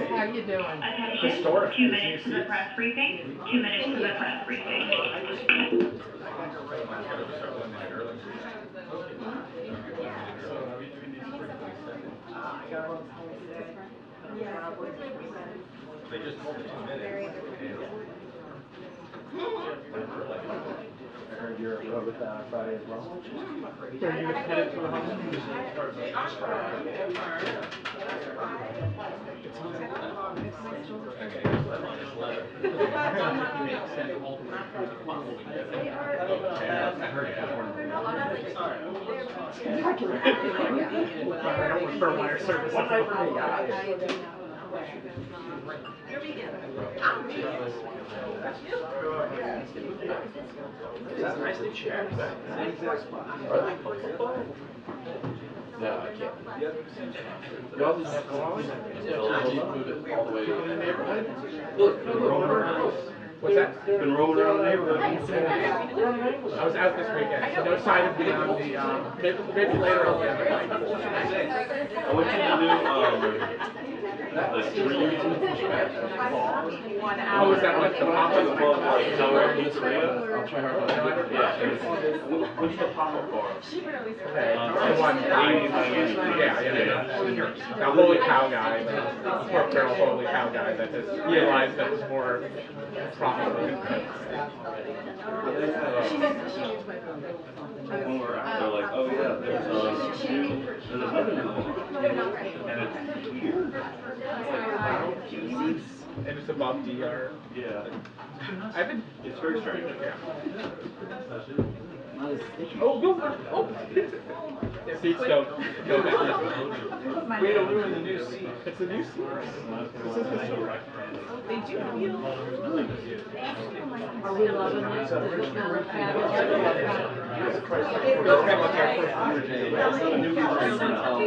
How you doing? Attention, 2 minutes to the press briefing. 2 minutes to the press briefing. They just told me 2 minutes. I heard you're with Friday as well. Are you headed to the for wire service. That's nice to share. No, I can't. Y'all just have to move it all the way to the neighborhood. Look, What's that? been roaming around the neighborhood. I was out this weekend, so no sign of me on the, maybe later on the other night. I went to the new, Oh, is that what the pop-up? I'll try hard. Yeah. What's the pop-up bar? The one, yeah. The Holy Cow guy, the pork barrel Holy Cow guy that just realized that was more profitable. When we're out, they're like, oh yeah, there's another new one. And it's weird. And it's above DR. Yeah. I've been. It's very strange. Yeah. Oh, go for it. Oh. Seats don't go back. Way to ruin the new seat. It's a new seat. This is historic. They do feel. Are we loving this?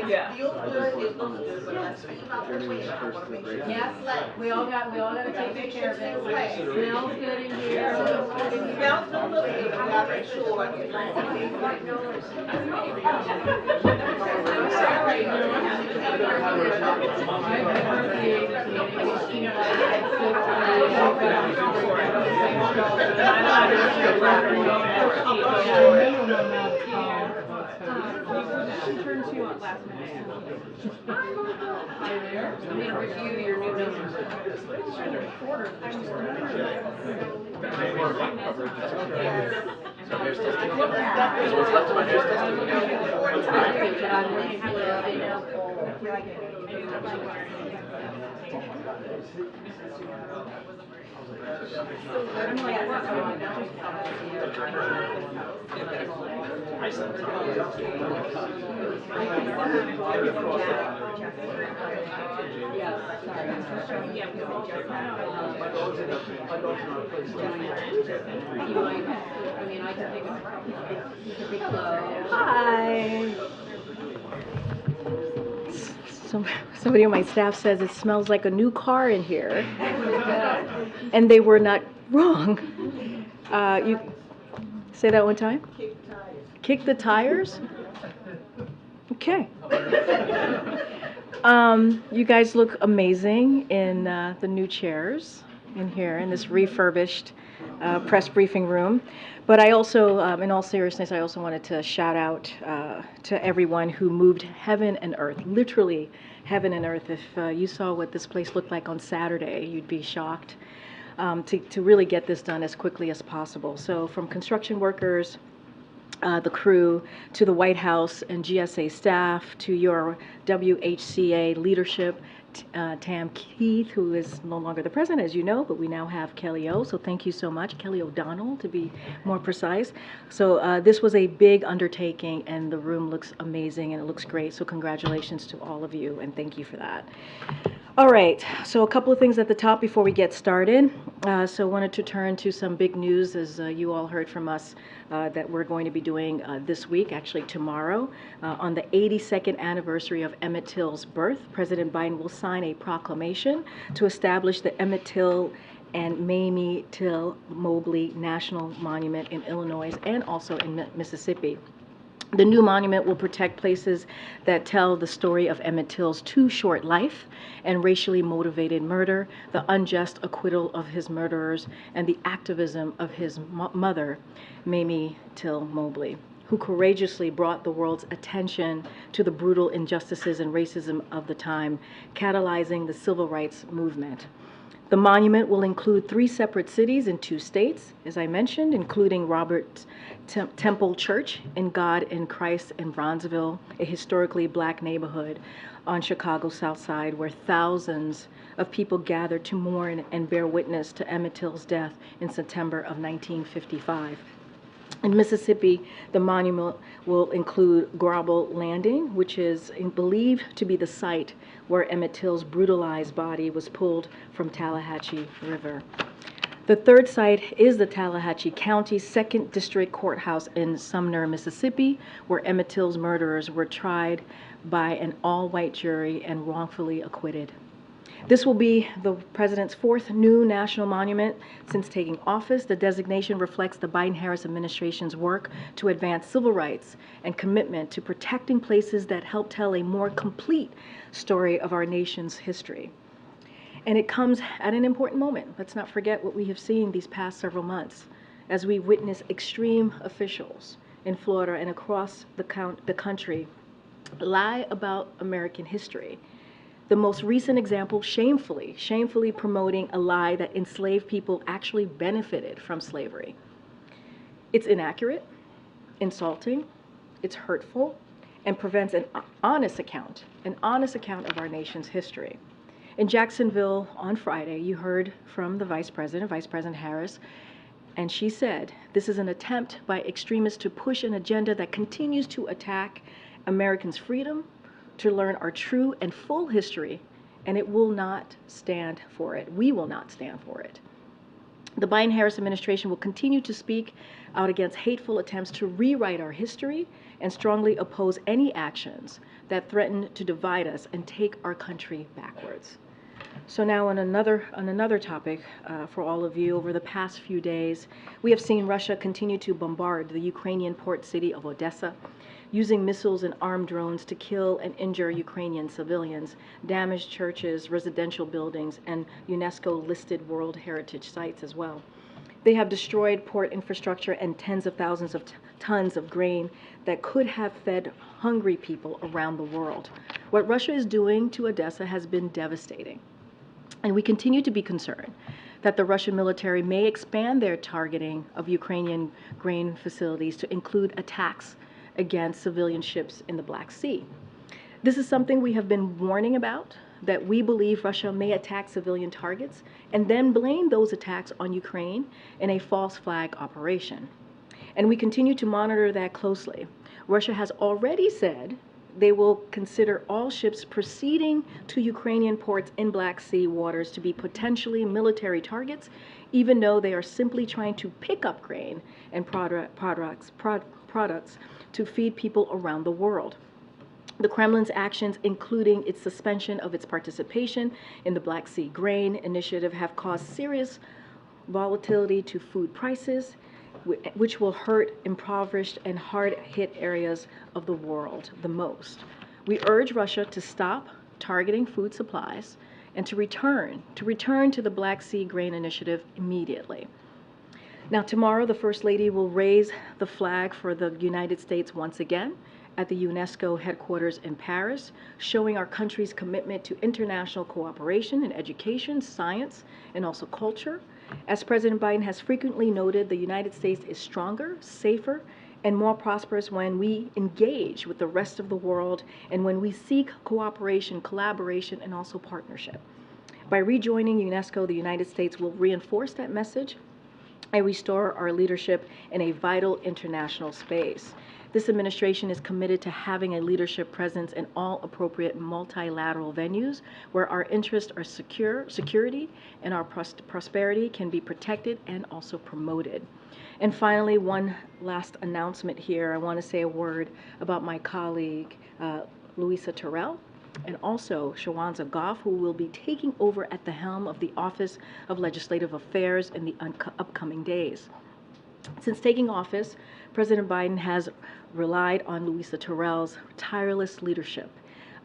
Yeah. Yes, we all got to take good care of it. Smells good in here. Smells good, looks good, I gotta make sure. Turn to you on last minute. Hi there. I'm going to review your new numbers. What's left of my Hi. Somebody on my staff says it smells like a new car in here, and they were not wrong. You say that one time? Kick the tires. Okay. You guys look amazing in the new chairs in here in this refurbished press briefing room. But I also, in all seriousness, I also wanted to shout out to everyone who moved heaven and earth, literally heaven and earth. If you saw what this place looked like on Saturday, you'd be shocked to really get this done as quickly as possible. So from construction workers, the crew, to the White House and GSA staff, to your WHCA leadership, Tam Keith, who is no longer the president, as you know, but we now have Kelly O. So thank you so much, Kelly O'Donnell, to be more precise. So this was a big undertaking, and the room looks amazing and it looks great. So congratulations to all of you, and thank you for that. All right, so a couple of things at the top before we get started. So wanted to turn to some big news, as you all heard from us, that we're going to be doing this week, actually tomorrow. On the 82nd anniversary of Emmett Till's birth, President Biden will sign a proclamation to establish the Emmett Till and Mamie Till Mobley National Monument in Illinois and also in Mississippi. The new monument will protect places that tell the story of Emmett Till's too short life and racially motivated murder, the unjust acquittal of his murderers, and the activism of his mother, Mamie Till Mobley, who courageously brought the world's attention to the brutal injustices and racism of the time, catalyzing the civil rights movement. The monument will include 3 separate cities in 2 states, as I mentioned, including Robert Temple Church in God in Christ in Bronzeville, a historically black neighborhood on Chicago's South Side, where thousands of people gathered to mourn and bear witness to Emmett Till's death in September of 1955. In Mississippi, the monument will include Grauble Landing, which is believed to be the site where Emmett Till's brutalized body was pulled from Tallahatchie River. The third site is the Tallahatchie County 2nd District Courthouse in Sumner, Mississippi, where Emmett Till's murderers were tried by an all-white jury and wrongfully acquitted. This will be the president's 4th new national monument since taking office. The designation reflects the Biden-Harris administration's work to advance civil rights and commitment to protecting places that help tell a more complete story of our nation's history. And it comes at an important moment. Let's not forget what we have seen these past several months as we witness extreme officials in Florida and across the country lie about American history. The most recent example, shamefully promoting a lie that enslaved people actually benefited from slavery. It's inaccurate, insulting, it's hurtful, and prevents an honest account of our nation's history. In Jacksonville on Friday, you heard from the Vice President Harris, and she said, this is an attempt by extremists to push an agenda that continues to attack Americans' freedom, to learn our true and full history, and it will not stand for it. We will not stand for it. The Biden-Harris administration will continue to speak out against hateful attempts to rewrite our history and strongly oppose any actions that threaten to divide us and take our country backwards. So now on another topic for all of you, over the past few days, we have seen Russia continue to bombard the Ukrainian port city of Odessa, using missiles and armed drones to kill and injure Ukrainian civilians, damage churches, residential buildings, and UNESCO-listed World Heritage sites as well. They have destroyed port infrastructure and tens of thousands of tons of grain that could have fed hungry people around the world. What Russia is doing to Odessa has been devastating, and we continue to be concerned that the Russian military may expand their targeting of Ukrainian grain facilities to include attacks against civilian ships in the Black Sea. This is something we have been warning about, that we believe Russia may attack civilian targets and then blame those attacks on Ukraine in a false flag operation. And we continue to monitor that closely. Russia has already said they will consider all ships proceeding to Ukrainian ports in Black Sea waters to be potentially military targets, even though they are simply trying to pick up grain and products to feed people around the world. The Kremlin's actions, including its suspension of its participation in the Black Sea Grain Initiative, have caused serious volatility to food prices, which will hurt impoverished and hard-hit areas of the world the most. We urge Russia to stop targeting food supplies and to return to the Black Sea Grain Initiative immediately. Now, tomorrow, the First Lady will raise the flag for the United States once again at the UNESCO headquarters in Paris, showing our country's commitment to international cooperation in education, science, and also culture. As President Biden has frequently noted, the United States is stronger, safer, and more prosperous when we engage with the rest of the world and when we seek cooperation, collaboration, and also partnership. By rejoining UNESCO, the United States will reinforce that message and restore our leadership in a vital international space. This administration is committed to having a leadership presence in all appropriate multilateral venues where our interests are security and our prosperity can be protected and also promoted. And finally, one last announcement here. I want to say a word about my colleague, Louisa Terrell, and also Shawanza Goff, who will be taking over at the helm of the Office of Legislative Affairs in the upcoming days. Since taking office, President Biden has relied on Louisa Terrell's tireless leadership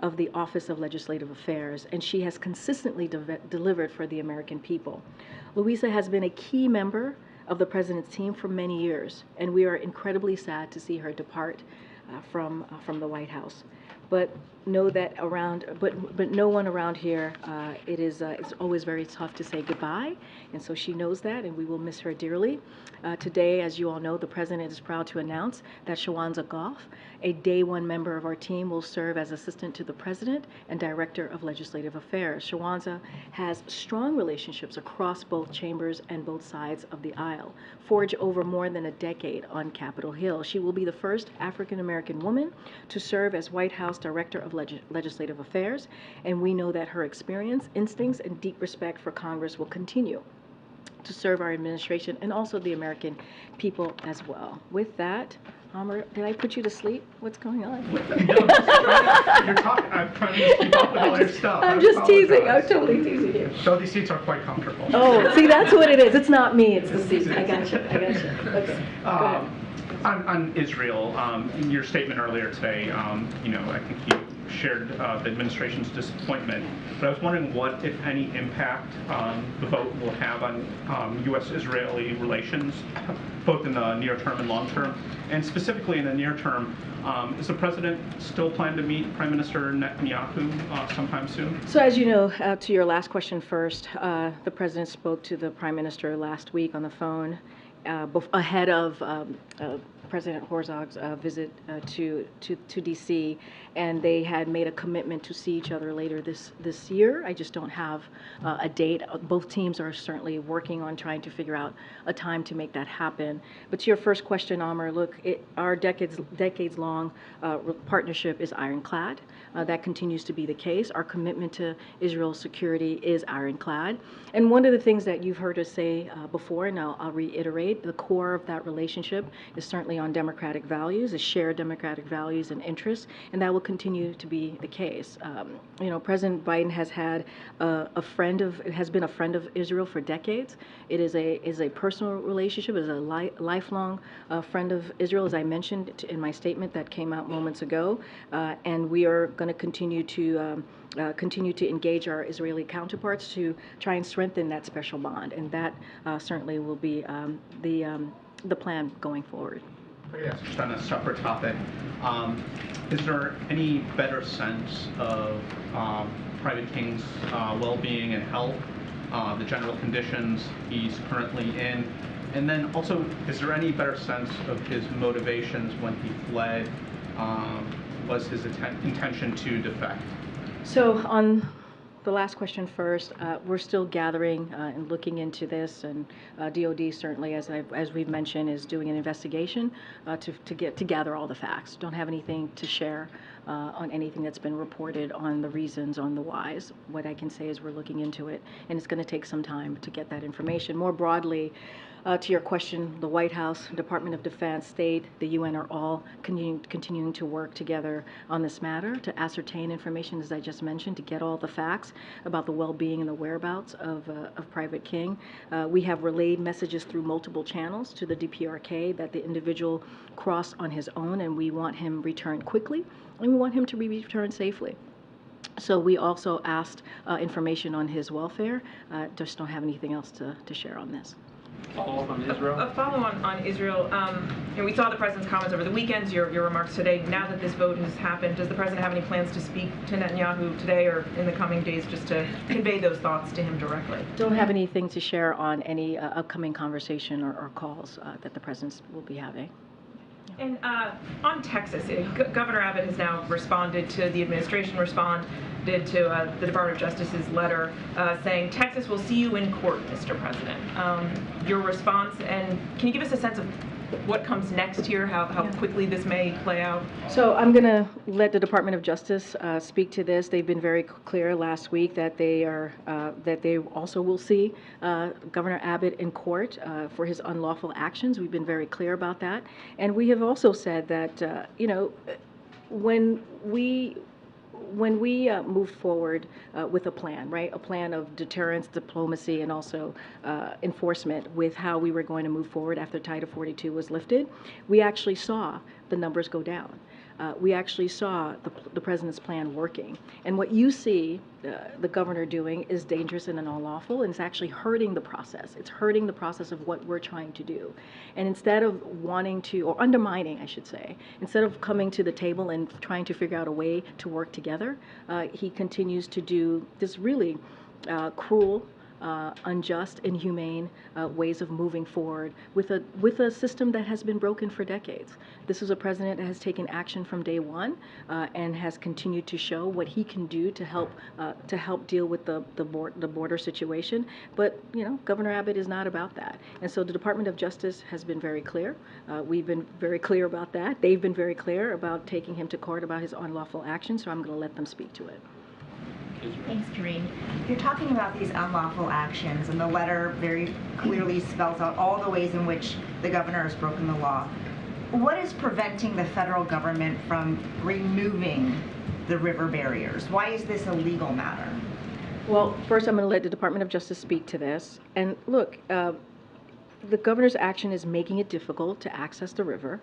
of the Office of Legislative Affairs, and she has consistently delivered for the American people. Louisa has been a key member of the President's team for many years, and we are incredibly sad to see her depart from the White House. But know that but no one around here, it's always very tough to say goodbye, and so she knows that, and we will miss her dearly. Today, as you all know, the President is proud to announce that Shawanza Goff, a day one member of our team, will serve as Assistant to the President and Director of Legislative Affairs. Shawanza has strong relationships across both chambers and both sides of the aisle, forged over more than a decade on Capitol Hill. She will be the first African American woman to serve as White House Director of Legislative Affairs, and we know that her experience, instincts, and deep respect for Congress will continue to serve our administration and also the American people as well. With that, Amr, did I put you to sleep? What's going on? You're talking. I'm trying to keep up with all your stuff. I'm just teasing. I'm totally teasing you. So these seats are quite comfortable. Oh, see, that's what it is. It's not me. It's the seat. I got you. Okay. Go ahead. On Israel, in your statement earlier today, I think you shared the administration's disappointment, but I was wondering what, if any, impact the vote will have on U.S.-Israeli relations, both in the near term and long term, and specifically in the near term. Is the president still planning to meet Prime Minister Netanyahu sometime soon? So as you know, to your last question first, the president spoke to the Prime Minister last week on the phone ahead of President Herzog's visit to D.C., and they had made a commitment to see each other later this year. I just don't have a date. Both teams are certainly working on trying to figure out a time to make that happen. But to your first question, Amr, look, our decades-long partnership is ironclad. That continues to be the case. Our commitment to Israel's security is ironclad. And one of the things that you've heard us say before, and I'll reiterate, the core of that relationship is certainly on democratic values, is shared democratic values and interests, and that will continue to be the case. President Biden has had has been a friend of Israel for decades. It is a personal relationship, is a lifelong friend of Israel, as I mentioned in my statement that came out moments ago, and we are going to continue to engage our Israeli counterparts to try and strengthen that special bond, and that certainly will be the plan going forward. Yes, just on a separate topic, is there any better sense of Private King's well-being and health, the general conditions he's currently in, and then also, is there any better sense of his motivations when he fled? Was his intention to defect? So on the last question first, we're still gathering and looking into this, and DOD certainly, as we've mentioned, is doing an investigation to gather all the facts. Don't have anything to share on anything that's been reported on the reasons, on the whys. What I can say is we're looking into it, and it's going to take some time to get that information. More broadly, to your question, the White House, Department of Defense, State, the UN are all continuing to work together on this matter to ascertain information, as I just mentioned, to get all the facts about the well-being and the whereabouts of Private King. We have relayed messages through multiple channels to the DPRK that the individual crossed on his own, and we want him returned quickly, and we want him to be returned safely. So we also asked information on his welfare. Just don't have anything else to share on this. Follow-up on Israel? A follow-on on Israel. We saw the president's comments over the weekends, your remarks today. Now that this vote has happened, does the president have any plans to speak to Netanyahu today or in the coming days just to convey those thoughts to him directly? Don't have anything to share on any upcoming conversation or calls that the president will be having. Yeah. And on Texas, Governor Abbott has now responded to the administration, responded to the Department of Justice's letter saying, Texas will see you in court, Mr. President. Your response, and can you give us a sense of what comes next here, how quickly this may play out? So I'm going to let the Department of Justice speak to this. They've been very clear last week that they also will see Governor Abbott in court for his unlawful actions. We've been very clear about that, and we have also said that when we move forward with a plan, right? A plan of deterrence, diplomacy, and also enforcement with how we were going to move forward after Title 42 was lifted, we actually saw the numbers go down. We actually saw the president's plan working. And what you see the governor doing is dangerous and unlawful, and it's actually hurting the process. It's hurting the process of what we're trying to do. And instead of wanting to, or undermining, I should say, instead of coming to the table and trying to figure out a way to work together, he continues to do this really cruel, unjust, inhumane ways of moving forward with a system that has been broken for decades. This is a president that has taken action from day one and has continued to show what he can do to help deal with the border situation. But Governor Abbott is not about that, and so the Department of Justice has been very clear. We've been very clear about that. They've been very clear about taking him to court about his unlawful actions. So I'm going to let them speak to it. Thanks, Karine. You're talking about these unlawful actions, and the letter very clearly spells out all the ways in which the governor has broken the law. What is preventing the federal government from removing the river barriers? Why is this a legal matter? Well, first I'm going to let the Department of Justice speak to this. And look, the governor's action is making it difficult to access the river,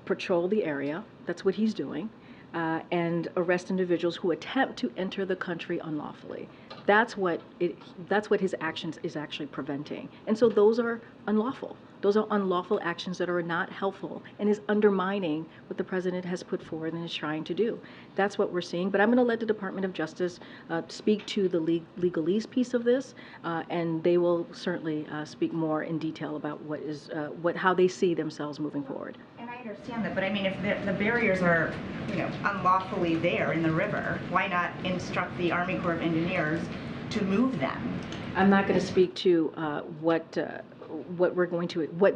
patrol the area. That's what he's doing. And arrest individuals who attempt to enter the country unlawfully. That's what his actions is actually preventing. And so those are unlawful. Those are unlawful actions that are not helpful and is undermining what the president has put forward and is trying to do. That's what we're seeing. But I'm going to let the Department of Justice speak to the legalese piece of this, and they will certainly speak more in detail about how they see themselves moving forward. And I understand that, but I mean, if the barriers are, unlawfully there in the river, why not instruct the Army Corps of Engineers to move them? I'm not going to speak to what's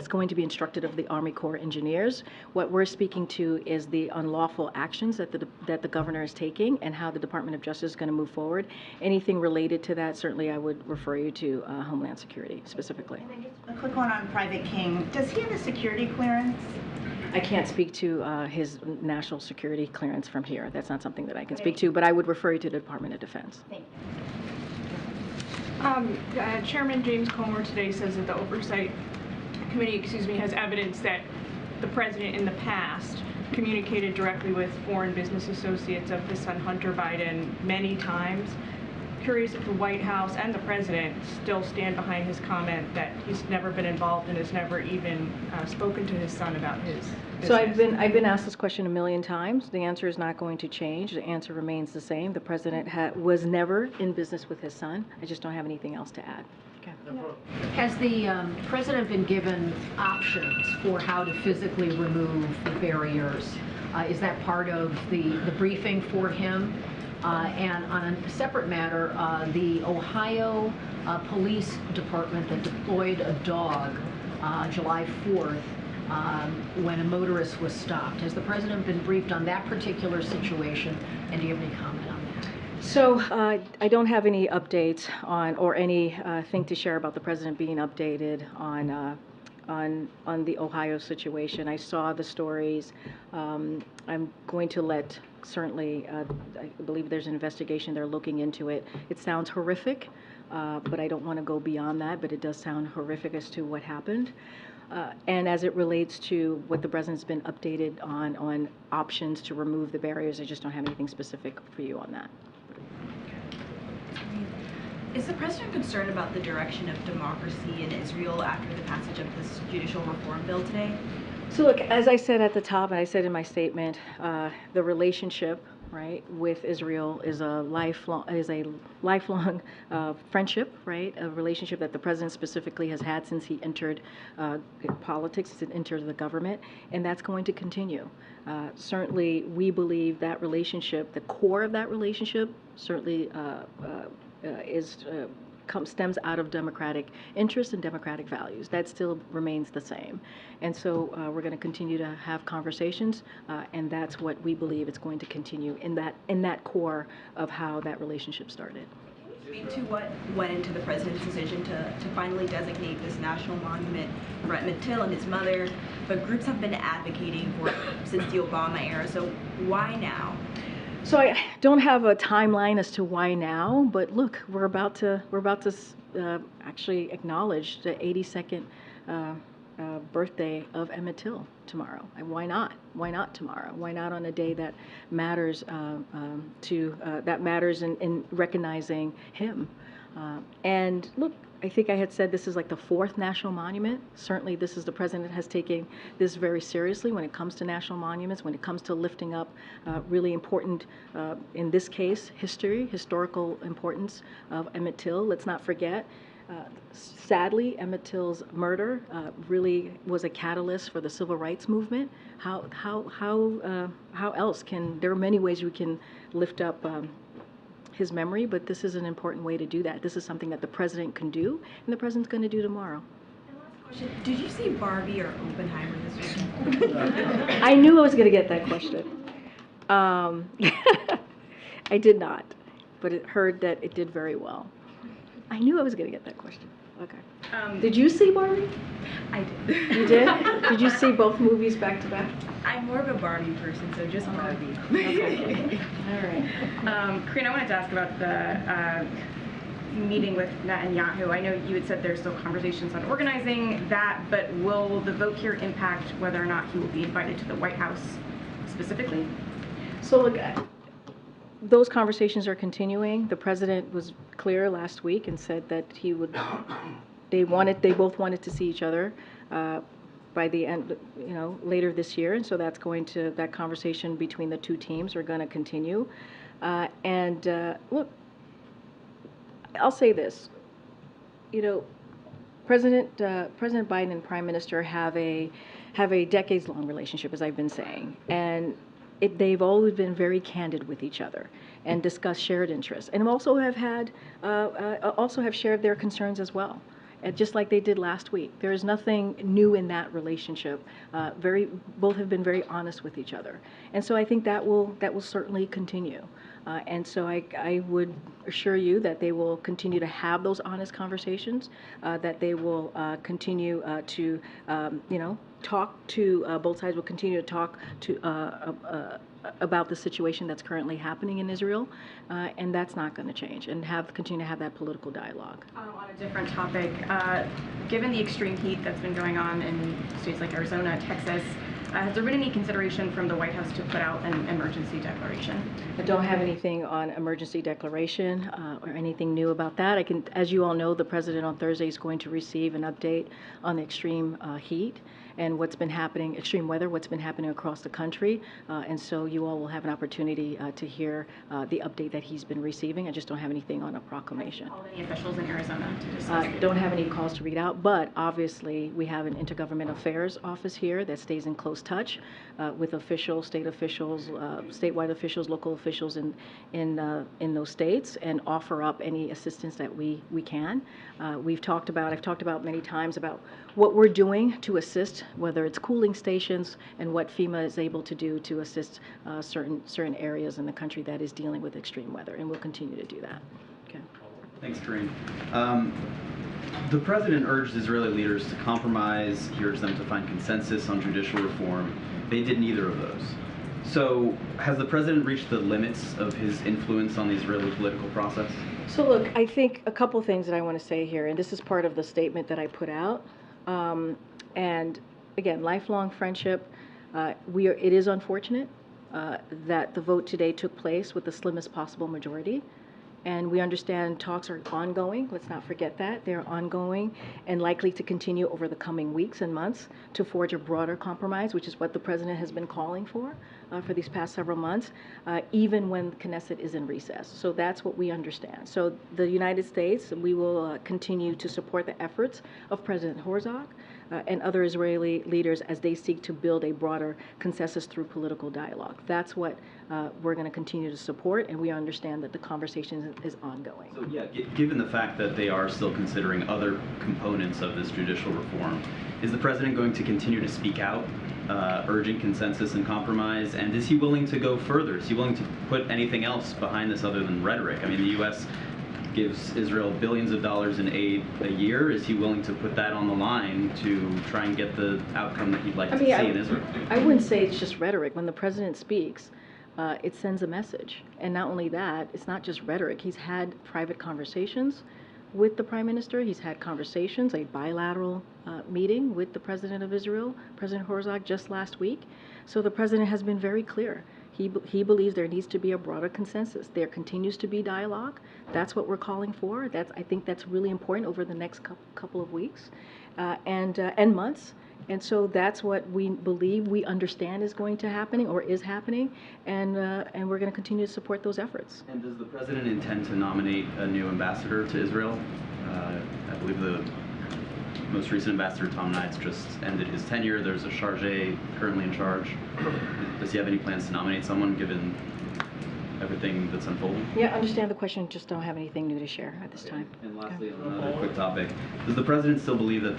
going to be instructed of the Army Corps engineers. What we're speaking to is the unlawful actions that the governor is taking and how the Department of Justice is going to move forward. Anything related to that, certainly I would refer you to Homeland Security specifically. And then just a quick one on Private King. Does he have a security clearance? I can't speak to his national security clearance from here. That's not something that I can speak to, but I would refer you to the Department of Defense. Thank you. Chairman James Comer today says that the Oversight Committee, has evidence that the president in the past communicated directly with foreign business associates of his son Hunter Biden many times. Curious if the White House and the president still stand behind his comment that he's never been involved and has never even spoken to his son about his business. So I've been asked this question a million times. The answer is not going to change. The answer remains the same. The president was never in business with his son. I just don't have anything else to add. Okay. Has the president been given options for how to physically remove the barriers? Is that part of the briefing for him? And on a separate matter, the Ohio Police Department that deployed a dog July 4th when a motorist was stopped. Has the president been briefed on that particular situation, and do you have any comment on that? So I don't have any updates on or anything to share about the president being updated on the Ohio situation. I saw the stories. I'm going to let certainly, I believe there's an investigation. They're looking into it. It sounds horrific, but I don't want to go beyond that, but it does sound horrific as to what happened. And as it relates to what the president's been updated on options to remove the barriers, I just don't have anything specific for you on that. Is the president concerned about the direction of democracy in Israel after the passage of this judicial reform bill today? So look, as I said at the top, and I said in my statement, the relationship right, with Israel is a lifelong friendship, right, a relationship that the president specifically has had since he entered politics, since he entered the government, and that's going to continue. Certainly, we believe that relationship, the core of that relationship, certainly stems out of democratic interests and democratic values. That still remains the same. And so we're going to continue to have conversations, and that's what we believe it's going to continue in that core of how that relationship started. Speak to what went into the president's decision to finally designate this national monument for Emmett Till and his mother, but groups have been advocating for it since the Obama era, so why now? So I don't have a timeline as to why now, but look, we're about to actually acknowledge the 82nd birthday of Emmett Till tomorrow. And why not? Why not tomorrow? Why not on a day that matters in recognizing him? And look, I think I had said this is like the 4th national monument. Certainly the president has taken this very seriously when it comes to national monuments, when it comes to lifting up really important, in this case, historical importance of Emmett Till. Let's not forget, sadly, Emmett Till's murder really was a catalyst for the civil rights movement. How else there are many ways we can lift up his memory, but this is an important way to do that. This is something that the president can do, and the president's going to do tomorrow. And last question, did you see Barbie or Oppenheimer this weekend? I knew I was going to get that question. I did not, but it heard that it did very well. I knew I was going to get that question. Okay. Did you see Barbie? I did. You did? Did you see both movies back to back? I'm more of a Barbie person, so just Barbie. Okay. All right. Karine, I wanted to ask about the meeting with Netanyahu. I know you had said there's still conversations on organizing that, but will the vote here impact whether or not he will be invited to the White House specifically? So look, those conversations are continuing. The president was clear last week and said that they both wanted to see each other by the end, later this year, and so that conversation between the two teams are going to continue. Look, I'll say this, President Biden and Prime Minister have a decades-long relationship, as I've been saying, and they've always been very candid with each other and discussed shared interests, and also have shared their concerns as well. Just like they did last week. There is nothing new in that relationship. Both have been very honest with each other. And so I think that will certainly continue. And so I would assure you that they will continue to have those honest conversations, that they will continue to, talk to, both sides will continue to talk to about the situation that's currently happening in Israel, and that's not going to change, and continue to have that political dialogue. On a different topic, given the extreme heat that's been going on in states like Arizona, Texas, has there been any consideration from the White House to put out an emergency declaration? I don't have anything on emergency declaration or anything new about that. As you all know, the president on Thursday is going to receive an update on the extreme heat and what's been happening, extreme weather, what's been happening across the country. And so you all will have an opportunity to hear the update that he's been receiving. I just don't have anything on a proclamation. Called any officials in Arizona to discuss? Don't have any calls to read out, but obviously we have an intergovernmental affairs office here that stays in close touch with officials, state officials, statewide officials, local officials in those states, and offer up any assistance that we can. I've talked about many times about what we're doing to assist, whether it's cooling stations and what FEMA is able to do to assist certain areas in the country that is dealing with extreme weather, and we'll continue to do that. Okay. Thanks, Karine. The president urged Israeli leaders to compromise. He urged them to find consensus on judicial reform. They did neither of those. So has the president reached the limits of his influence on the Israeli political process? So look, I think a couple things that I want to say here, and this is part of the statement that I put out. And again, lifelong friendship. It is unfortunate that the vote today took place with the slimmest possible majority. And we understand talks are ongoing, let's not forget that. They're ongoing and likely to continue over the coming weeks and months to forge a broader compromise, which is what the president has been calling for these past several months, even when Knesset is in recess. So that's what we understand. So the United States, we will continue to support the efforts of President Herzog and other Israeli leaders as they seek to build a broader consensus through political dialogue. That's what we're going to continue to support, and we understand that the conversation is ongoing. So yeah, given the fact that they are still considering other components of this judicial reform, is the president going to continue to speak out, urging consensus and compromise, and is he willing to go further? Is he willing to put anything else behind this other than rhetoric? I mean, the U.S. gives Israel billions of dollars in aid a year. Is he willing to put that on the line to try and get the outcome that he'd like to see in Israel? I wouldn't say it's just rhetoric. When the president speaks, it sends a message. And not only that, it's not just rhetoric. He's had private conversations with the prime minister. He's had conversations, a bilateral meeting with the president of Israel, President Herzog, just last week. So the president has been very clear. He believes there needs to be a broader consensus. There continues to be dialogue. That's what we're calling for. I think that's really important over the next couple of weeks and months. And so that's what we believe, we understand is going to happen or is happening, and we're going to continue to support those efforts. And does the president intend to nominate a new ambassador to Israel? I believe the most recent ambassador, Tom Knights, just ended his tenure. There's a chargé currently in charge. Does he have any plans to nominate someone, given everything that's unfolding? Yeah, I understand the question, just don't have anything new to share at this time. And lastly, on another quick topic, does the president still believe that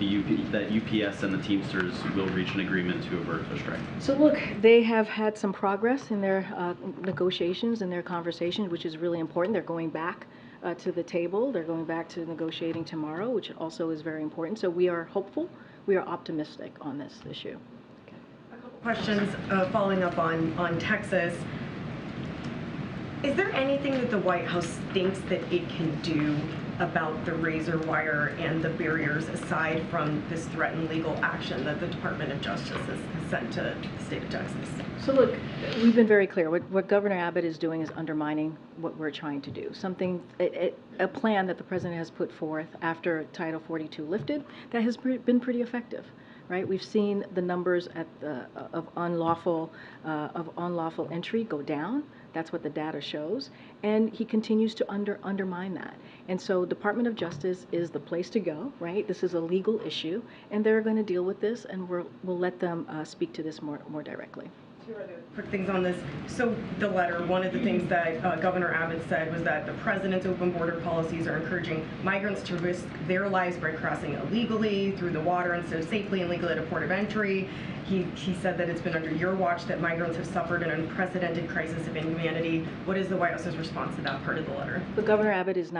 that UPS and the Teamsters will reach an agreement to avert a strike? So look, they have had some progress in their negotiations and their conversations, which is really important. They're going back to the table. They're going back to negotiating tomorrow, which also is very important. So we are hopeful. We are optimistic on this issue. Okay. A couple questions following up on Texas. Is there anything that the White House thinks that it can do about the razor wire and the barriers aside from this threatened legal action that the Department of Justice has sent to the state of Texas? So look, we've been very clear. What Governor Abbott is doing is undermining what we're trying to do. A plan that the president has put forth after Title 42 lifted that has been pretty effective. Right, we've seen the numbers of unlawful entry go down. That's what the data shows, and he continues to undermine that. And so, Department of Justice is the place to go. Right, this is a legal issue, and they're going to deal with this, and we'll let them speak to this more directly. Two other quick things on this. So the letter, one of the things that Governor Abbott said was that the president's open border policies are encouraging migrants to risk their lives by crossing illegally through the water instead of safely and legally at a port of entry. He said that it's been under your watch that migrants have suffered an unprecedented crisis of inhumanity. What is the White House's response to that part of the letter? But Governor Abbott he's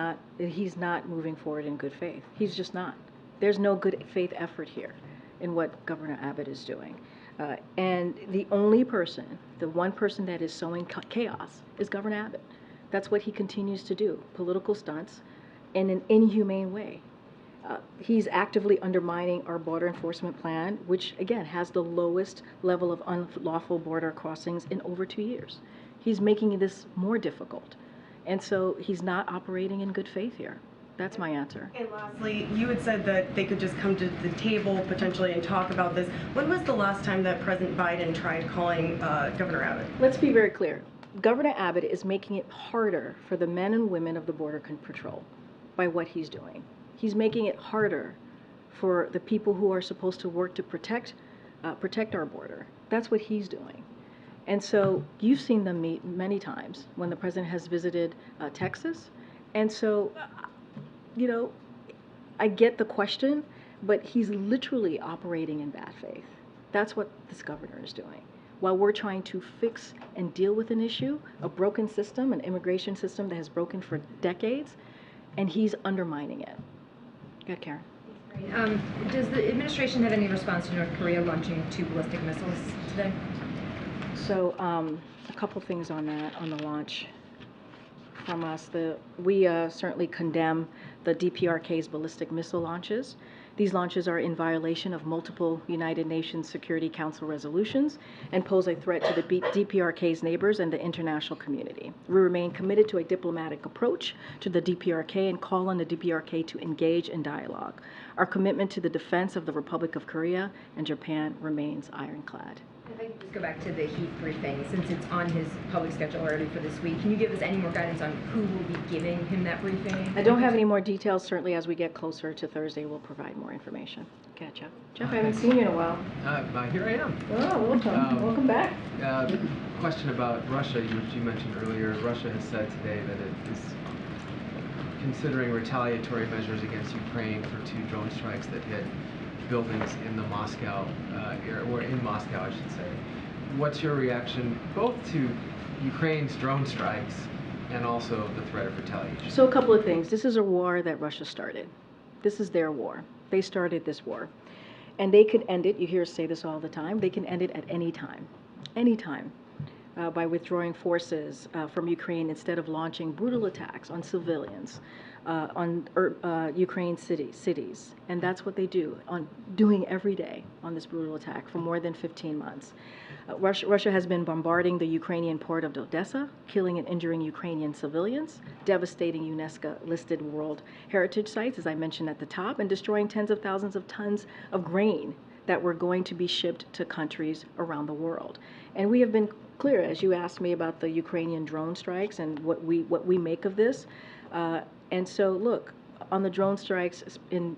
not moving forward in good faith. He's just not. There's no good faith effort here in what Governor Abbott is doing. And the only person, the one person that is sowing chaos is Governor Abbott. That's what he continues to do, political stunts in an inhumane way. He's actively undermining our border enforcement plan, which again has the lowest level of unlawful border crossings in over 2 years. He's making this more difficult. And so he's not operating in good faith here. That's my answer. And lastly, you had said that they could just come to the table potentially and talk about this. When was the last time that President Biden tried calling Governor Abbott? Let's be very clear. Governor Abbott is making it harder for the men and women of the Border Patrol by what he's doing. He's making it harder for the people who are supposed to work to protect our border. That's what he's doing. And so you've seen them meet many times when the president has visited Texas. And so I get the question, but he's literally operating in bad faith. That's what this governor is doing. While we're trying to fix and deal with an issue, a broken system, an immigration system that has broken for decades, and he's undermining it. Go ahead, Karen. Does the administration have any response to North Korea launching 2 ballistic missiles today? So a couple things on that, on the launch. from us. We certainly condemn the DPRK's ballistic missile launches. These launches are in violation of multiple United Nations Security Council resolutions and pose a threat to the DPRK's neighbors and the international community. We remain committed to a diplomatic approach to the DPRK and call on the DPRK to engage in dialogue. Our commitment to the defense of the Republic of Korea and Japan remains ironclad. If I could just go back to the heat briefing, since it's on his public schedule already for this week, can you give us any more guidance on who will be giving him that briefing? I don't have any more details. Certainly, as we get closer to Thursday, we'll provide more information. Okay, Jeff. Jeff, I haven't seen you in a while. Here I am. Oh, welcome. Welcome back. Question about Russia, which you mentioned earlier. Russia has said today that it is considering retaliatory measures against Ukraine for 2 drone strikes that hit buildings in the Moscow area, or in Moscow, I should say. What's your reaction both to Ukraine's drone strikes and also the threat of retaliation? So a couple of things. This is a war that Russia started. This is their war. They started this war. And they could end it, you hear us say this all the time, they can end it at any time. Anytime. By withdrawing forces from Ukraine instead of launching brutal attacks on civilians, on Ukraine cities. And that's what they do, doing every day on this brutal attack for more than 15 months. Russia has been bombarding the Ukrainian port of Odessa, killing and injuring Ukrainian civilians, devastating UNESCO-listed World Heritage sites, as I mentioned at the top, and destroying tens of thousands of tons of grain that were going to be shipped to countries around the world. And we have been clear, as you asked me about the Ukrainian drone strikes and what we make of this. And so, look, on the drone strikes in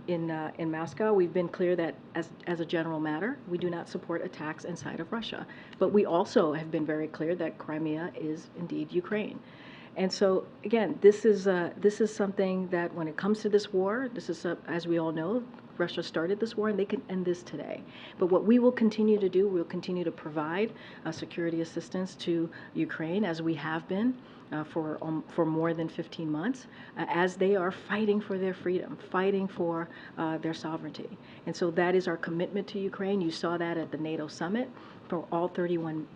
Moscow, we've been clear that as a general matter, we do not support attacks inside of Russia. But we also have been very clear that Crimea is indeed Ukraine. And so, again, this is something that when it comes to this war, this is, as we all know, Russia started this war and they can end this today. But what we will continue to do, we'll continue to provide security assistance to Ukraine, as we have been for more than 15 months, as they are fighting for their freedom, fighting for their sovereignty. And so that is our commitment to Ukraine. You saw that at the NATO summit for all 31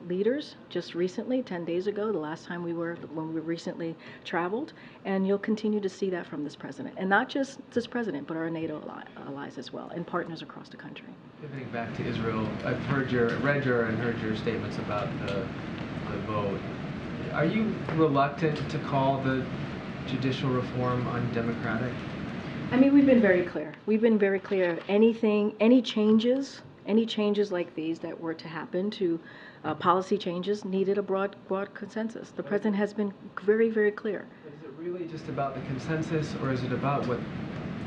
leaders just recently, 10 days ago, the last time when we recently traveled. And you'll continue to see that from this president. And not just this president, but our NATO allies as well, and partners across the country. Pivoting back to Israel, I've read and heard your statements about the vote. Are you reluctant to call the judicial reform undemocratic? I mean, we've been very clear. We've been very clear. Any changes like these that were to happen to policy changes needed a broad consensus. The president has been very, very clear. Is it really just about the consensus, or is it about what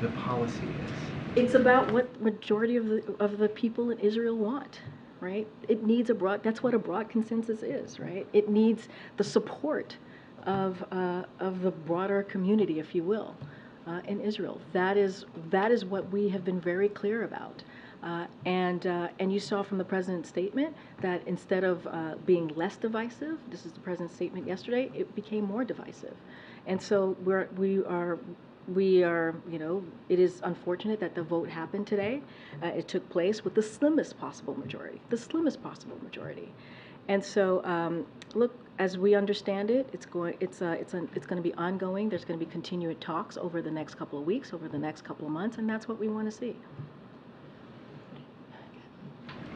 the policy is? It's about what majority of the people in Israel want, right? It needs that's what a broad consensus is, right? It needs the support of the broader community, if you will, in Israel. That is what we have been very clear about. And you saw from the president's statement that instead of being less divisive, this is the president's statement yesterday, it became more divisive. And so we are, it is unfortunate that the vote happened today. It took place with the slimmest possible majority, And so, look, as we understand it, it's going to be ongoing. There's going to be continued talks over the next couple of weeks, over the next couple of months, and that's what we want to see.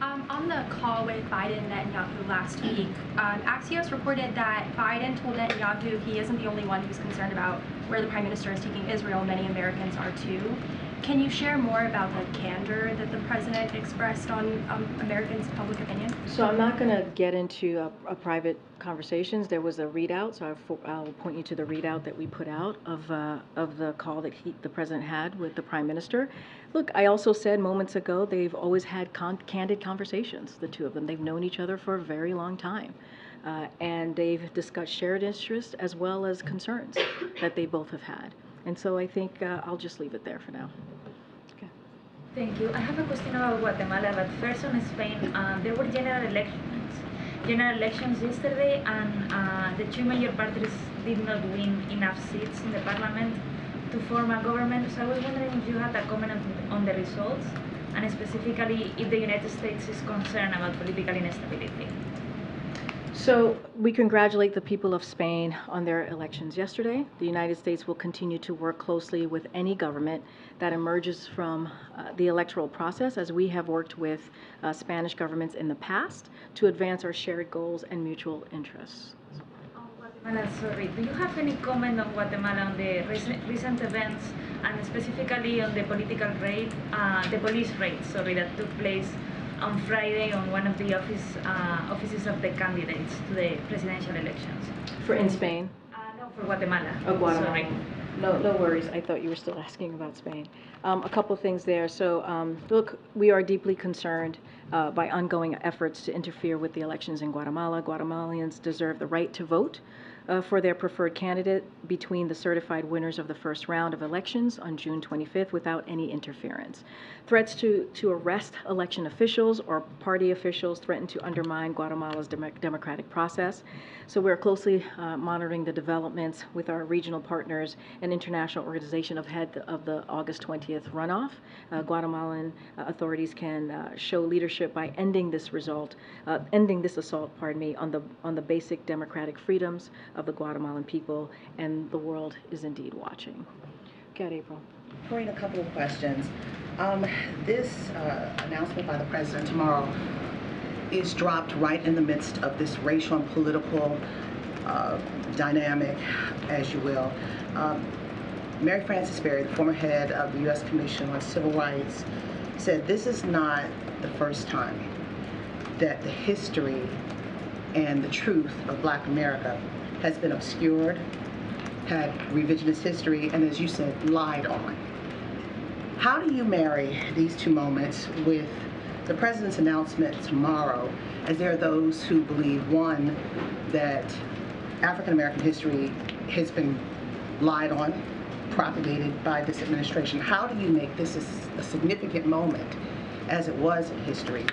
On the call with Biden and Netanyahu last week, Axios reported that Biden told Netanyahu he isn't the only one who's concerned about where the Prime Minister is taking Israel. Many Americans are too. Can you share more about the candor that the President expressed on Americans' public opinion? So I'm not going to get into a private conversations. There was a readout, so I'll point you to the readout that we put out of the call that the President had with the Prime Minister. Look, I also said moments ago they've always had candid conversations, the two of them. They've known each other for a very long time. And they've discussed shared interests as well as concerns that they both have had. And so I think I'll just leave it there for now. Okay. Thank you. I have a question about Guatemala, but first on Spain. There were general elections yesterday, and the two major parties did not win enough seats in the parliament to form a government. So I was wondering if you had a comment on the results, and specifically if the United States is concerned about political instability. So we congratulate the people of Spain on their elections yesterday. The United States will continue to work closely with any government that emerges from the electoral process, as we have worked with Spanish governments in the past to advance our shared goals and mutual interests. Guatemala, sorry. Do you have any comment on Guatemala on the recent events and specifically on the political raid, the police raid, sorry, that took place on Friday on one of the offices of the candidates to the presidential elections? In Spain? No, for Guatemala. Oh, Guatemala. Sorry. No worries. I thought you were still asking about Spain. A couple things there. So, look, we are deeply concerned by ongoing efforts to interfere with the elections in Guatemala. Guatemalans deserve the right to vote for their preferred candidate between the certified winners of the first round of elections on June 25th without any interference. Threats to arrest election officials or party officials threaten to undermine Guatemala's democratic process. So we're closely monitoring the developments with our regional partners and international organization ahead of the August 20th runoff. Guatemalan authorities can show leadership by ending this assault, on the basic democratic freedoms of the Guatemalan people, and the world is indeed watching. Go ahead, April. Karine, a couple of questions. This announcement by the president tomorrow is dropped right in the midst of this racial and political dynamic, as you will. Mary Frances Berry, the former head of the U.S. Commission on Civil Rights, said this is not the first time that the history and the truth of Black America has been obscured, had revisionist history, and as you said, lied on. How do you marry these two moments with the president's announcement tomorrow, as there are those who believe, one, that African American history has been lied on, propagated by this administration? How do you make this a significant moment, as it was in history,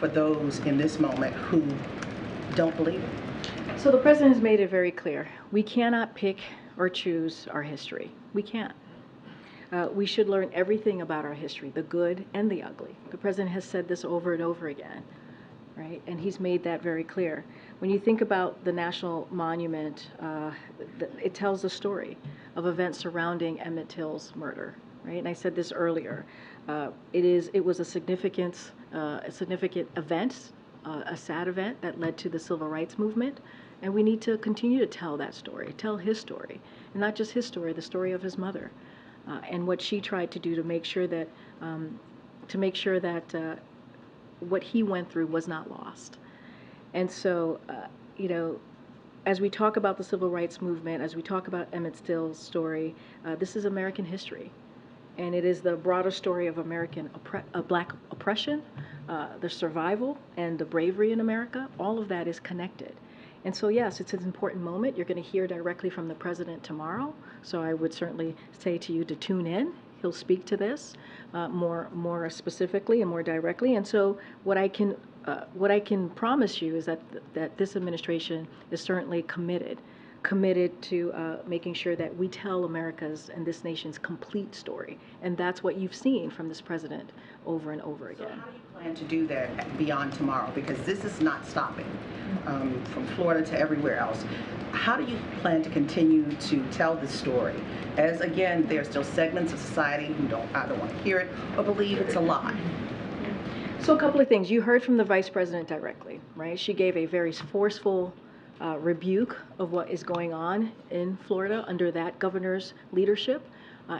for those in this moment who don't believe it? So the president has made it very clear. We cannot pick or choose our history. We can't. We should learn everything about our history, the good and the ugly. The president has said this over and over again, right? And he's made that very clear. When you think about the National Monument, it tells the story of events surrounding Emmett Till's murder, right? And I said this earlier. It was a significant event, a sad event that led to the civil rights movement. And we need to continue to tell that story, tell his story, and not just his story, the story of his mother, and what she tried to do to make sure that what he went through was not lost. And so, as we talk about the civil rights movement, as we talk about Emmett Till's story, this is American history, and it is the broader story of American Black oppression, the survival and the bravery in America. All of that is connected. And so, yes, it's an important moment. You're going to hear directly from the president tomorrow. So I would certainly say to you to tune in. He'll speak to this more specifically and more directly. And so what I can promise you is that this administration is certainly committed to making sure that we tell America's and this nation's complete story. And that's what you've seen from this president over and over again. So how do you plan to do that beyond tomorrow? Because this is not stopping from Florida to everywhere else. How do you plan to continue to tell this story? As again, there are still segments of society who don't either want to hear it or believe it's a lie. So a couple of things. You heard from the vice president directly, right? She gave a very forceful rebuke of what is going on in Florida under that governor's leadership.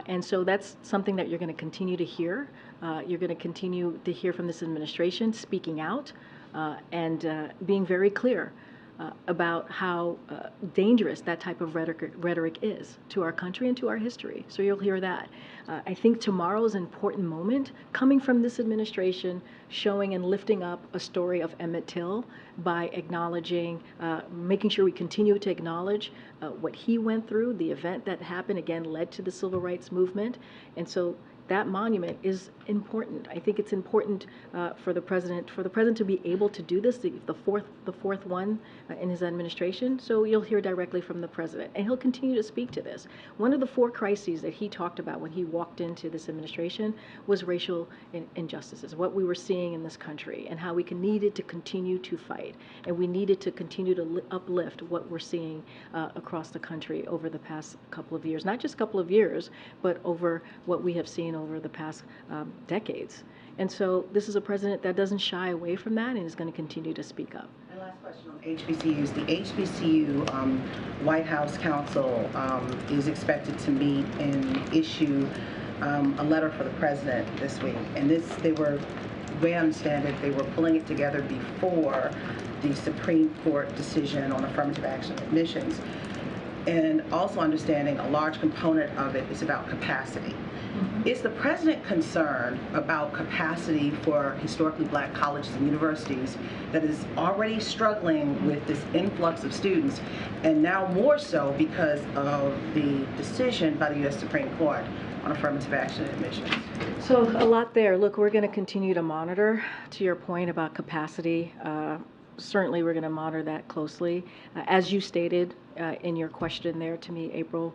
And so that's something that you're going to continue to hear. You're going to continue to hear from this administration speaking out and being very clear about how dangerous that type of rhetoric is to our country and to our history. So you'll hear that. I think tomorrow is an important moment coming from this administration, showing and lifting up a story of Emmett Till by acknowledging, making sure we continue to acknowledge what he went through. The event that happened, again, led to the civil rights movement. And so that monument is important. I think it's important for the president to be able to do this, the fourth one in his administration. So you'll hear directly from the president, and he'll continue to speak to this. One of the 4 crises that he talked about when he walked into this administration was racial injustices, what we were seeing in this country, and how we needed to continue to fight, and we needed to continue to uplift what we're seeing across the country over the past couple of years. Not just a couple of years, but over what we have seen over the past decades. And so this is a president that doesn't shy away from that and is going to continue to speak up. My last question on HBCUs. The HBCU White House Council is expected to meet and issue a letter for the president this week. And the way I understand it, they were pulling it together before the Supreme Court decision on affirmative action admissions. And also understanding a large component of it is about capacity. Is the president concerned about capacity for historically black colleges and universities that is already struggling with this influx of students, and now more so because of the decision by the U.S. Supreme Court on affirmative action admissions? So a lot there. Look, we're going to continue to monitor, to your point about capacity. Certainly we're going to monitor that closely. As you stated in your question there to me, April,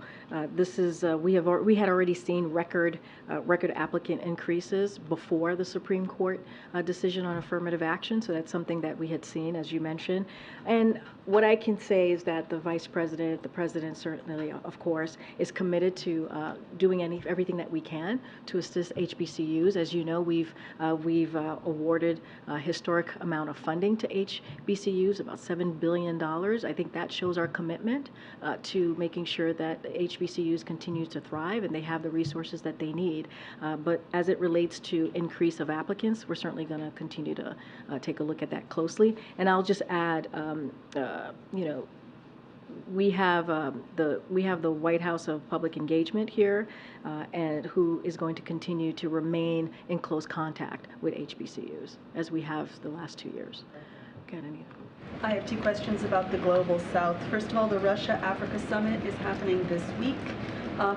this is we had already seen record applicant increases before the Supreme Court decision on affirmative action. So that's something that we had seen, as you mentioned. And what I can say is that the vice president, the president certainly, of course, is committed to doing everything that we can to assist HBCUs. As you know, we've awarded a historic amount of funding to HBCUs, about $7 billion. I think that shows our commitment to making sure that HBCUs continue to thrive and they have the resources that they need. But as it relates to increase of applicants, we're certainly going to continue to take a look at that closely. And I'll just add, we have the White House of Public Engagement here, and who is going to continue to remain in close contact with HBCUs as we have the last 2 years. Got any? I have 2 questions about the Global South. First of all, the Russia-Africa Summit is happening this week.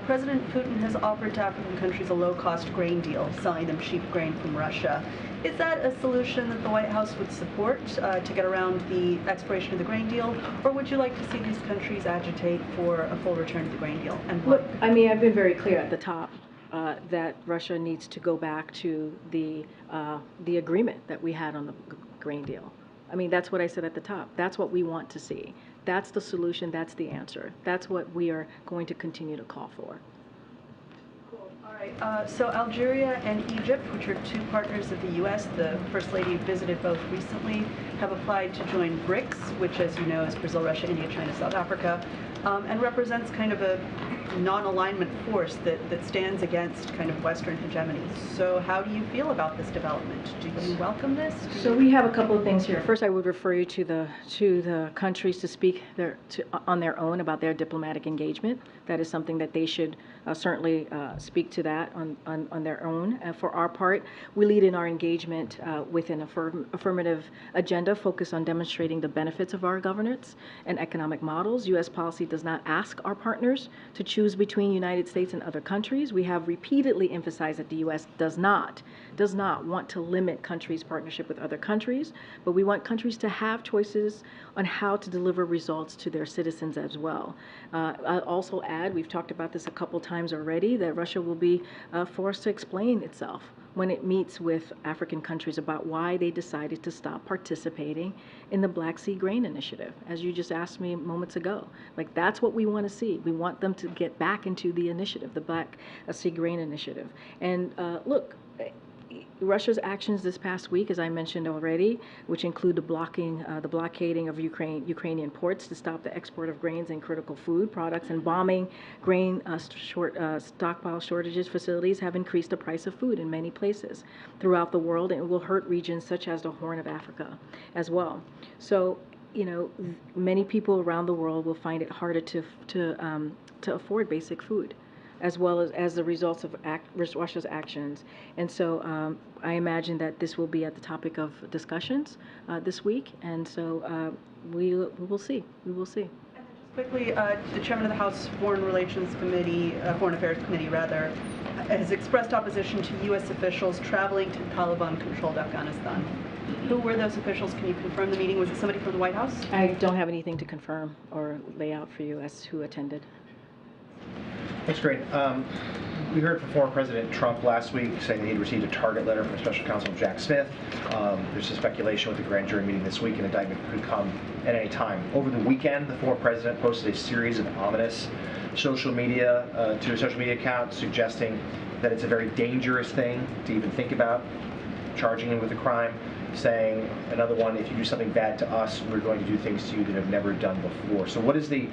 President Putin has offered to African countries a low-cost grain deal, selling them cheap grain from Russia. Is that a solution that the White House would support to get around the expiration of the grain deal, or would you like to see these countries agitate for a full return to the grain deal? And look, I mean, I've been very clear at the top that Russia needs to go back to the agreement that we had on the grain deal. I mean, that's what I said at the top. That's what we want to see. That's the solution. That's the answer. That's what we are going to continue to call for. Cool. All right. So Algeria and Egypt, which are 2 partners of the U.S., the First Lady visited both recently, have applied to join BRICS, which, as you know, is Brazil, Russia, India, China, South Africa, and represents kind of a non-alignment force that stands against kind of Western hegemony. So how do you feel about this development? Do you welcome this? So we have a couple of things here. First, I would refer you to the countries to speak on their own about their diplomatic engagement. That is something that they should certainly speak to that on their own. For our part, we lead in our engagement with an affirmative agenda focused on demonstrating the benefits of our governance and economic models. U.S. policy does not ask our partners to choose between United States and other countries. We have repeatedly emphasized that the U.S. does not want to limit countries' partnership with other countries, but we want countries to have choices on how to deliver results to their citizens as well. I'll also add, we've talked about this a couple times already, that Russia will be forced to explain itself when it meets with African countries about why they decided to stop participating in the Black Sea Grain Initiative, as you just asked me moments ago. Like, that's what we want to see. We want them to get back into the initiative, the Black Sea Grain Initiative. And look, Russia's actions this past week, as I mentioned already, which include the blockading of Ukrainian ports to stop the export of grains and critical food products, and bombing grain stockpile shortages facilities, have increased the price of food in many places throughout the world, and it will hurt regions such as the Horn of Africa as well. So, you know, many people around the world will find it harder to afford basic food, as well as the results of Russia's actions. And so I imagine that this will be at the topic of discussions this week, and so we will see. We will see. Quickly, the chairman of the House Foreign Affairs Committee, has expressed opposition to U.S. officials traveling to Taliban-controlled Afghanistan. Who were those officials? Can you confirm the meeting? Was it somebody from the White House? I don't have anything to confirm or lay out for you as to who attended. Thanks, Karine. We heard from former President Trump last week saying that he'd received a target letter from Special Counsel Jack Smith. There's a speculation with the grand jury meeting this week an indictment could come at any time. Over the weekend, the former president posted a series of ominous social media to a social media account suggesting that it's a very dangerous thing to even think about charging him with a crime, saying another one, if you do something bad to us, we're going to do things to you that have never done before. So what is the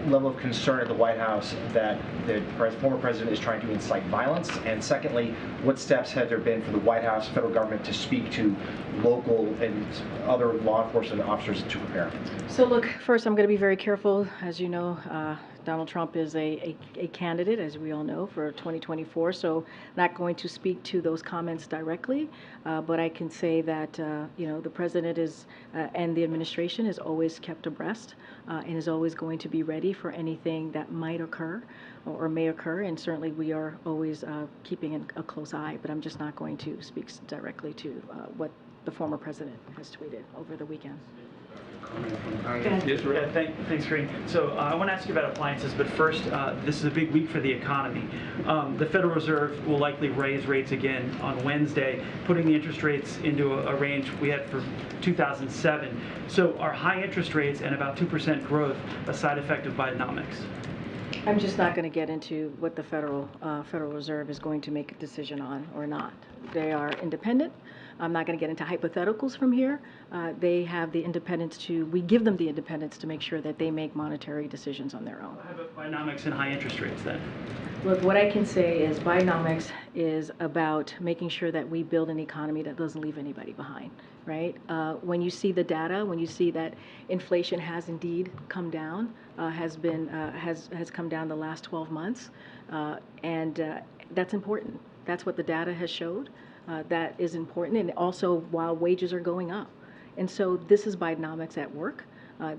level of concern at the White House that the former president is trying to incite violence? And secondly, what steps have there been for the White House, federal government to speak to local and other law enforcement officers to prepare? So look, first I'm going to be very careful. As you know, Donald Trump is a candidate, as we all know, for 2024, so not going to speak to those comments directly, but I can say that the president is and the administration is always kept abreast and is always going to be ready for anything that might occur or may occur, and certainly we are always keeping a close eye, but I'm just not going to speak directly to what the former president has tweeted over the weekend. Thanks, Karine. So I want to ask you about appliances, but first, this is a big week for the economy. The Federal Reserve will likely raise rates again on Wednesday, putting the interest rates into a range we had for 2007. So are high interest rates and about 2% growth a side effect of Bidenomics? I'm just not going to get into what the Federal Reserve is going to make a decision on or not. They are independent. I'm not going to get into hypotheticals from here. They have the independence we give them the independence to make sure that they make monetary decisions on their own. How about Bidenomics and high interest rates then? Look, what I can say is Bidenomics is about making sure that we build an economy that doesn't leave anybody behind, right? When you see the data, when you see that inflation has indeed come down, has come down the last 12 months, and that's important. That's what the data has showed. That is important, and also while wages are going up. And so this is Bidenomics at work.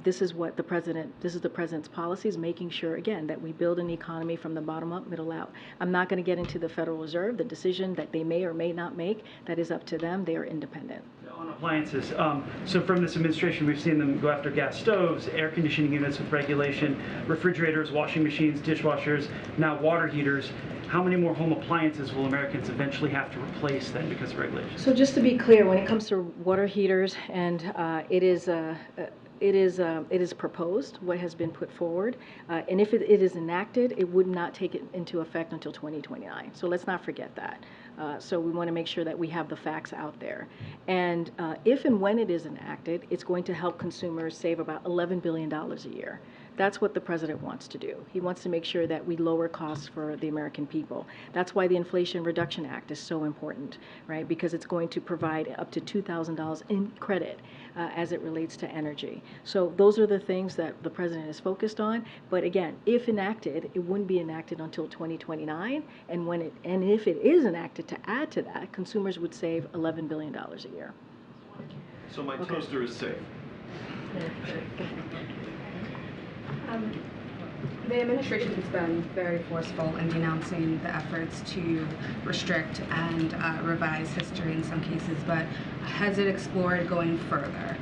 This is the president's policies, making sure, again, that we build an economy from the bottom up, middle out. I'm not going to get into the Federal Reserve, the decision that they may or may not make. That is up to them. They are independent. On appliances, so from this administration, we've seen them go after gas stoves, air conditioning units with regulation, refrigerators, washing machines, dishwashers, now water heaters. How many more home appliances will Americans eventually have to replace then because of regulations? So just to be clear, when it comes to water heaters, and it is proposed, what has been put forward, and if it is enacted, it would not take it into effect until 2029. So let's not forget that. So we want to make sure that we have the facts out there. And if and when it is enacted, it's going to help consumers save about $11 billion a year. That's what the president wants to do. He wants to make sure that we lower costs for the American people. That's why the Inflation Reduction Act is so important, right? Because it's going to provide up to $2,000 in credit as it relates to energy. So those are the things that the president is focused on. But again, if enacted, it wouldn't be enacted until 2029. And if it is enacted, to add to that, consumers would save $11 billion a year. So my toaster is safe. The administration has been very forceful in denouncing the efforts to restrict and revise history in some cases, but has it explored going further?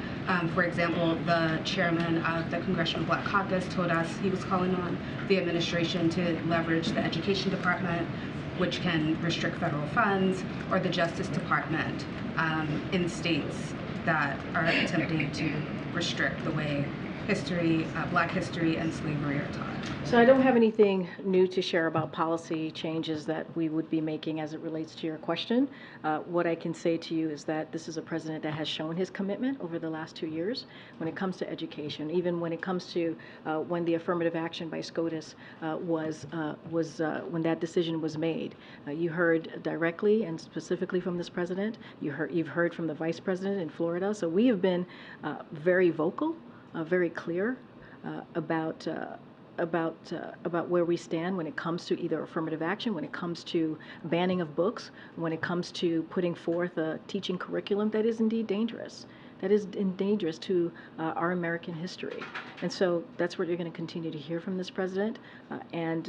For example, the chairman of the Congressional Black Caucus told us he was calling on the administration to leverage the Education Department, which can restrict federal funds, or the Justice Department in states that are attempting to restrict the way Black history and slavery are taught. So I don't have anything new to share about policy changes that we would be making as it relates to your question. What I can say to you is that this is a president that has shown his commitment over the last 2 years when it comes to education, even when it comes to when the affirmative action by SCOTUS when that decision was made. You heard directly and specifically from this president. You've heard from the vice president in Florida. So we have been very vocal, very clear about where we stand when it comes to either affirmative action, when it comes to banning of books, when it comes to putting forth a teaching curriculum that is indeed dangerous. that is dangerous to our American history. And so that's what you're going to continue to hear from this president, and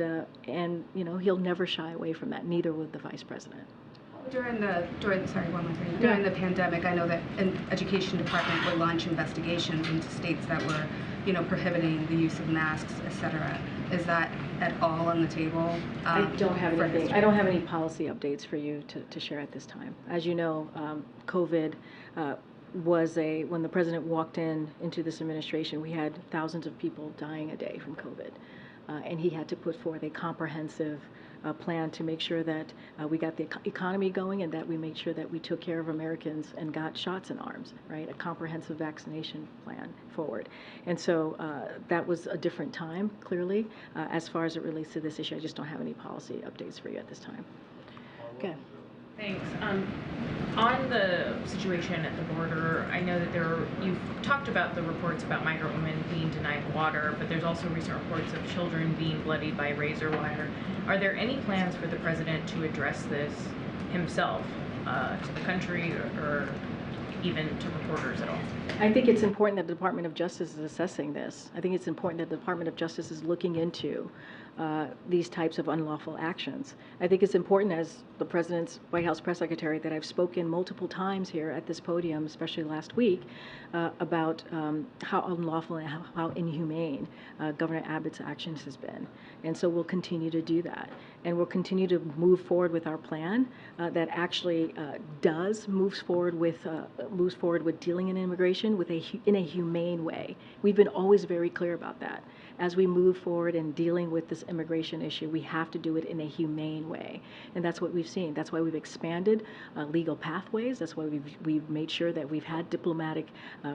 you know, he'll never shy away from that. Neither would the vice president. During the pandemic, I know that an education department would launch investigations into states that were, you know, prohibiting the use of masks, etc. Is that at all on the table? I don't have anything. I don't have any policy updates for you to share at this time. As you know, COVID was when the president walked into this administration, we had thousands of people dying a day from COVID. And he had to put forth a comprehensive plan to make sure that we got the economy going and that we made sure that we took care of Americans and got shots in arms, right? A comprehensive vaccination plan forward. And so that was a different time, clearly. As far as it relates to this issue, I just don't have any policy updates for you at this time. Okay. Thanks. On the situation at the border, I know that you've talked about the reports about migrant women being denied water, but there's also recent reports of children being bloodied by razor wire. Are there any plans for the president to address this himself to the country or even to reporters at all? I think it's important that the Department of Justice is assessing this. I think it's important that the Department of Justice is looking into these types of unlawful actions. I think it's important, as the President's White House press secretary, that I've spoken multiple times here at this podium, especially last week, about how unlawful and how inhumane Governor Abbott's actions has been. And so we'll continue to do that. And we'll continue to move forward with our plan that actually moves forward with dealing in immigration in a humane way. We've been always very clear about that. As we move forward in dealing with this immigration issue, we have to do it in a humane way. And that's what we've seen. That's why we've expanded legal pathways. That's why we've made sure that we've had diplomatic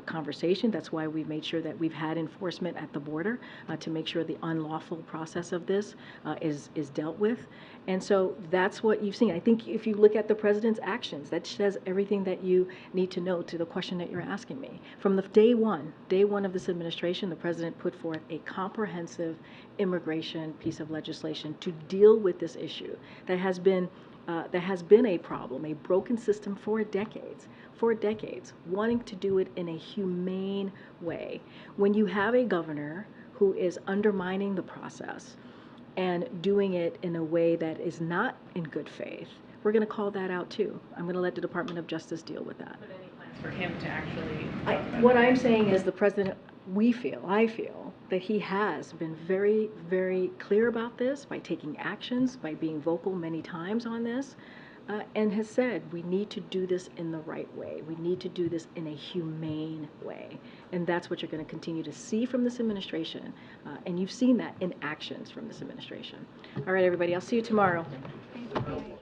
conversation. That's why we've made sure that we've had enforcement at the border to make sure the unlawful process of this is dealt with. And so that's what you've seen. I think if you look at the president's actions, that says everything that you need to know to the question that you're asking me. From the day one of this administration, the president put forth a comprehensive immigration piece of legislation to deal with this issue that has been a problem, a broken system for decades, wanting to do it in a humane way. When you have a governor who is undermining the process and doing it in a way that is not in good faith, we're going to call that out too. I'm going to let the Department of Justice deal with that. But any plans for him to actually What I'm saying is the president, I feel that he has been very, very clear about this by taking actions, by being vocal many times on this, and has said we need to do this in the right way. We need to do this in a humane way. And that's what you're going to continue to see from this administration. And you've seen that in actions from this administration. All right, everybody, I'll see you tomorrow. Thank you.